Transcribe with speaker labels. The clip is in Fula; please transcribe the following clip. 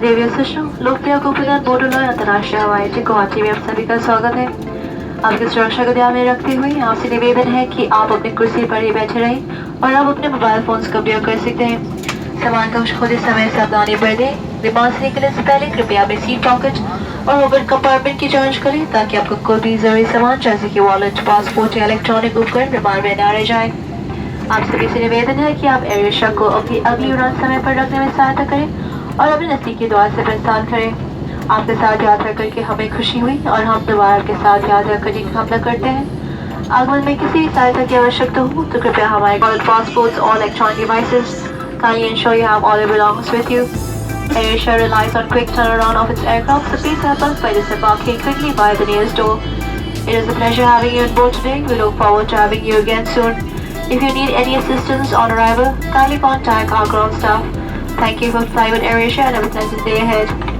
Speaker 1: देवी सिस्टम लोकप्रिय गोपीनाथ बोडोलॉय अंतर्राष्ट्रीय हवाई अड्डे गुवाहाटी में आप सभी का स्वागत है। आपकी सुरक्षा को ध्यान में रखते हुए आपसे निवेदन है कि आप अपनी कुर्सी पर ही बैठे रहें और आप अपने मोबाइल फोन का उपयोग कर सकते हैं। सामान का खुद ही समय सावधानी बरतें। विमान से निकलने से पहले कृपया अपने सीट पॉकेट और ओवर कंपार्टमेंट की जांच करें ताकि आपको कोई भी जरूरी सामान जैसे कि वॉलेट, पासपोर्ट या इलेक्ट्रॉनिक उपकरण विमान में न रह जाए। आप सभी से निवेदन है कि आप एयर एशिया को अपनी अगली उड़ान समय पर रखने में सहायता करें और अपने नजदीकी द्वार से प्रस्थान करें। आपके साथ यात्रा करके हमें खुशी हुई और हम दोबारा के साथ यात्रा करने की कामना करते हैं। आगमन में किसी भी सहायता की आवश्यकता हो तो कृपया हमारे पासपोर्ट्स और electronic devices kindly ensure you have all your belongings with you. Air Asia relies on quick turnaround of its aircraft, so please help us by disembarking quickly by the nearest door. It is a pleasure having you on board today. We look forward to having you again soon. If you need any assistance on arrival, kindly contact our ground staff. Thank you for flying with Air Asia and have a pleasant day ahead.